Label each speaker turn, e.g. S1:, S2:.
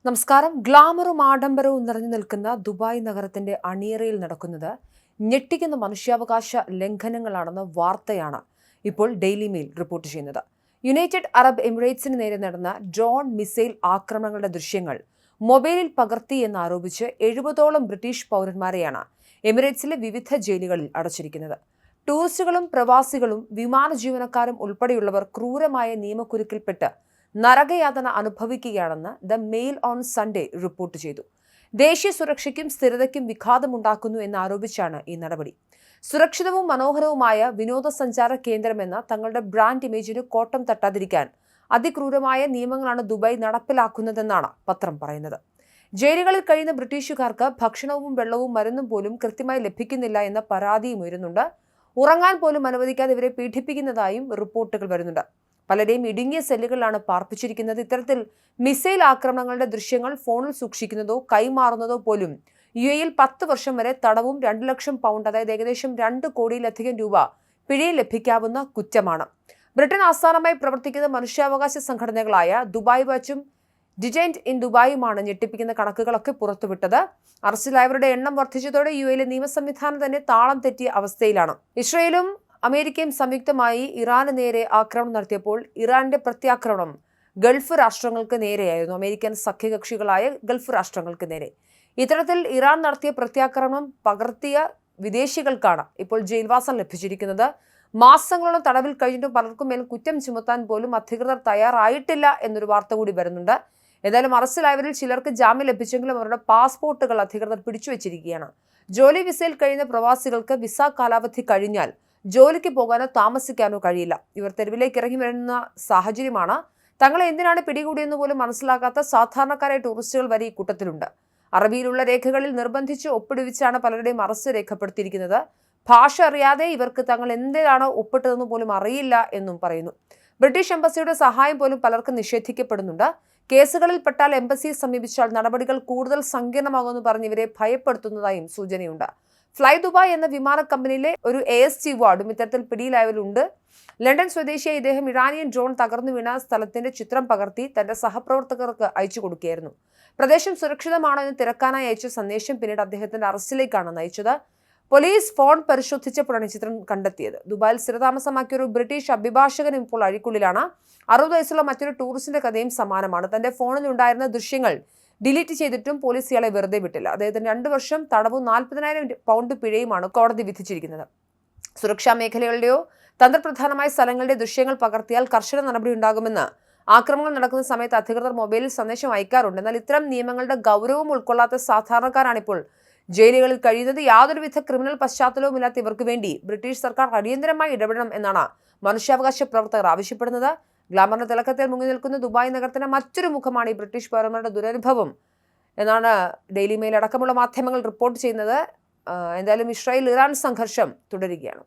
S1: നമസ്കാരം. ഗ്ലാമറും ആഡംബരവും നിറഞ്ഞു നിൽക്കുന്ന ദുബായ് നഗരത്തിന്റെ അണിയറയിൽ നടക്കുന്നത് ഞെട്ടിക്കുന്ന മനുഷ്യാവകാശ ലംഘനങ്ങളാണെന്ന വാർത്തയാണ് ഇപ്പോൾ ഡെയിലി മെയിൽ റിപ്പോർട്ട് ചെയ്യുന്നത്. യുണൈറ്റഡ് അറബ് എമിറേറ്റ്സിന് നേരെ നടന്ന ഡ്രോൺ മിസൈൽ ആക്രമണങ്ങളുടെ ദൃശ്യങ്ങൾ മൊബൈലിൽ പകർത്തി എന്നാരോപിച്ച് 70ഓളം ബ്രിട്ടീഷ് പൗരന്മാരെയാണ് എമിറേറ്റ്സിലെ വിവിധ ജയിലുകളിൽ അടച്ചിരിക്കുന്നത്. ടൂറിസ്റ്റുകളും പ്രവാസികളും വിമാന ജീവനക്കാരും ഉൾപ്പെടെയുള്ളവർ ക്രൂരമായ നിയമക്കുരുക്കിൽപ്പെട്ട് നരകയാതന അനുഭവിക്കുകയാണെന്ന് the Mail on Sunday report ചെയ്തു. ദേശീയ സുരക്ഷയ്ക്കും സ്ഥിരതയ്ക്കും വിഘാതമുണ്ടാക്കുന്നു എന്നാരോപിച്ചാണ് ഈ നടപടി. സുരക്ഷിതവും മനോഹരവുമായ വിനോദസഞ്ചാര കേന്ദ്രമെന്ന തങ്ങളുടെ ബ്രാൻഡ് ഇമേജിന് കോട്ടം തട്ടാതിരിക്കാൻ അതിക്രൂരമായ നിയമങ്ങളാണ് ദുബായ് നടപ്പിലാക്കുന്നതെന്നാണ് പത്രം പറയുന്നത്. ജയിലുകളിൽ കഴിയുന്ന ബ്രിട്ടീഷുകാർക്ക് ഭക്ഷണവും വെള്ളവും മരുന്നും പോലും കൃത്യമായി ലഭിക്കുന്നില്ല എന്ന പരാതിയും ഉയരുന്നുണ്ട്. ഉറങ്ങാൻ പോലും അനുവദിക്കാതെ ഇവരെ പീഡിപ്പിക്കുന്നതായും റിപ്പോർട്ടുകൾ വരുന്നുണ്ട്. പലരെയും ഇടുങ്ങിയ സെല്ലുകളിലാണ് പാർപ്പിച്ചിരിക്കുന്നത്. ഇത്തരത്തിൽ മിസൈൽ ആക്രമണങ്ങളുടെ ദൃശ്യങ്ങൾ ഫോണിൽ സൂക്ഷിക്കുന്നതോ കൈമാറുന്നതോ പോലും UAE-യിൽ 10 വർഷം വരെ തടവും 2 ലക്ഷം പൗണ്ട്, അതായത് ഏകദേശം 2 കോടിയിലധികം രൂപ പിഴയും ലഭിക്കാവുന്ന കുറ്റമാണ്. ബ്രിട്ടൻ ആസ്ഥാനമായി പ്രവർത്തിക്കുന്ന മനുഷ്യാവകാശ സംഘടനകളായ ദുബായ് വാച്ചും ഡിറ്റൈൻഡ് ഇൻ ദുബായുമാണ് ഞെട്ടിപ്പിക്കുന്ന കണക്കുകളൊക്കെ പുറത്തുവിട്ടത്. അറസ്റ്റിലായവരുടെ എണ്ണം വർദ്ധിച്ചതോടെ UAE-യിലെ നിയമ സംവിധാനം തന്നെ താളം തെറ്റിയ അവസ്ഥയിലാണ്. ഇസ്രയേലും അമേരിക്കയും സംയുക്തമായി ഇറാന് നേരെ ആക്രമണം നടത്തിയപ്പോൾ ഇറാന്റെ പ്രത്യാക്രമണം ഗൾഫ് രാഷ്ട്രങ്ങൾക്ക് നേരെയായിരുന്നു. അമേരിക്കൻ സഖ്യകക്ഷികളായ ഗൾഫ് രാഷ്ട്രങ്ങൾക്ക് നേരെ. ഇത്തരത്തിൽ ഇറാൻ നടത്തിയ പ്രത്യാക്രമണം പകർത്തിയ വിദേശികൾക്കാണ് ഇപ്പോൾ ജയിൽവാസം ലഭിച്ചിരിക്കുന്നത്. മാസങ്ങളോളം തടവിൽ കഴിഞ്ഞിട്ടും പലർക്കും മേൽ കുറ്റം ചുമത്താൻ പോലും അധികൃതർ തയ്യാറായിട്ടില്ല എന്നൊരു വാർത്ത കൂടി വരുന്നുണ്ട്. ഏതായാലും അറസ്റ്റിലായവരിൽ ചിലർക്ക് ജാമ്യം ലഭിച്ചെങ്കിലും അവരുടെ പാസ്പോർട്ടുകൾ അധികൃതർ പിടിച്ചുവച്ചിരിക്കുകയാണ്. ജോലി വിസയിൽ കഴിയുന്ന പ്രവാസികൾക്ക് വിസ കാലാവധി കഴിഞ്ഞാൽ ജോലിക്ക് പോകാനോ താമസിക്കാനോ കഴിയില്ല. ഇവർ തെരുവിലേക്ക് ഇറങ്ങി വരുന്ന സാഹചര്യമാണ്. തങ്ങളെ എന്തിനാണ് പിടികൂടിയെന്ന് പോലും മനസ്സിലാക്കാത്ത സാധാരണക്കാരായ ടൂറിസ്റ്റുകൾ വരെ ഈ കൂട്ടത്തിലുണ്ട്. അറബിയിലുള്ള രേഖകളിൽ നിർബന്ധിച്ച് ഒപ്പിടുവിച്ചാണ് പലരുടെയും അറസ്റ്റ് രേഖപ്പെടുത്തിയിരിക്കുന്നത്. ഭാഷ അറിയാതെ ഇവർക്ക് തങ്ങൾ എന്തിനാണ് ഒപ്പിട്ടതെന്ന് പോലും അറിയില്ല എന്നും പറയുന്നു. ബ്രിട്ടീഷ് എംബസിയുടെ സഹായം പോലും പലർക്കും നിഷേധിക്കപ്പെടുന്നുണ്ട്. കേസുകളിൽ പെട്ടാൽ എംബസിയെ സമീപിച്ചാൽ നടപടികൾ കൂടുതൽ സങ്കീർണമാകുമെന്ന് പറഞ്ഞ് ഇവരെ ഭയപ്പെടുത്തുന്നതായും സൂചനയുണ്ട്. ഫ്ലൈ ദുബായ് എന്ന വിമാന കമ്പനിയിലെ ഒരു AST വാർഡും ഇത്തരത്തിൽ പിടിയിലായവരുണ്ട്. ലണ്ടൻ സ്വദേശിയായ ഇദ്ദേഹം ഇറാനിയൻ ഡ്രോൺ തകർന്നു വീണ സ്ഥലത്തിന്റെ ചിത്രം പകർത്തി തന്റെ സഹപ്രവർത്തകർക്ക് അയച്ചു കൊടുക്കുകയായിരുന്നു. പ്രദേശം സുരക്ഷിതമാണോ എന്ന് തിരക്കാനായി അയച്ച സന്ദേശം പിന്നീട് അദ്ദേഹത്തിന്റെ അറസ്റ്റിലേക്കാണ് നയിച്ചത്. പോലീസ് ഫോൺ പരിശോധിച്ചപ്പോഴാണ് ചിത്രം കണ്ടെത്തിയത്. ദുബായിൽ സ്ഥിരതാമസമാക്കിയ ഒരു ബ്രിട്ടീഷ് അഭിഭാഷകൻ ഇപ്പോൾ അഴിക്കുള്ളിലാണ്. 60 വയസ്സുള്ള മറ്റൊരു ടൂറിസ്റ്റിന്റെ കഥയും സമാനമാണ്. തന്റെ ഫോണിൽ ഉണ്ടായിരുന്ന ദൃശ്യങ്ങൾ ഡിലീറ്റ് ചെയ്തിട്ടും പോലീസ് ഇയാളെ വെറുതെ വിട്ടില്ല. അദ്ദേഹത്തിന് 2 വർഷം തടവും 40,000 പൗണ്ട് പിഴയുമാണ് കോടതി വിധിച്ചിരിക്കുന്നത്. സുരക്ഷാ മേഖലകളുടെയോ തന്ത്രപ്രധാനമായ സ്ഥലങ്ങളുടെ ദൃശ്യങ്ങൾ പകർത്തിയാൽ കർശന നടപടി ഉണ്ടാകുമെന്ന് ആക്രമണങ്ങൾ നടക്കുന്ന സമയത്ത് അധികൃതർ മൊബൈലിൽ സന്ദേശം അയക്കാറുണ്ട്. എന്നാൽ ഇത്തരം നിയമങ്ങളുടെ ഗൗരവം ഉൾക്കൊള്ളാത്ത സാധാരണക്കാരാണിപ്പോൾ ജയിലുകളിൽ കഴിയുന്നത്. യാതൊരുവിധ ക്രിമിനൽ പശ്ചാത്തലവും ഇല്ലാത്ത ഇവർക്ക് വേണ്ടി ബ്രിട്ടീഷ് സർക്കാർ അടിയന്തരമായി ഇടപെടണം എന്നാണ് മനുഷ്യാവകാശ പ്രവർത്തകർ ആവശ്യപ്പെടുന്നത്. ഗ്ലാമറിന്റെ തിളക്കത്തിൽ മുങ്ങി നിൽക്കുന്ന ദുബായ് നഗരത്തിന്റെ മറ്റൊരു മുഖമാണ് ഈ ബ്രിട്ടീഷ് പൗരന്മാരുടെ ദുരനുഭവം എന്നാണ് ഡെയിലി മെയിൽ അടക്കമുള്ള മാധ്യമങ്ങൾ റിപ്പോർട്ട് ചെയ്യുന്നത്. എന്തായാലും ഇസ്രായേൽ ഇറാൻ സംഘർഷം തുടരുകയാണ്.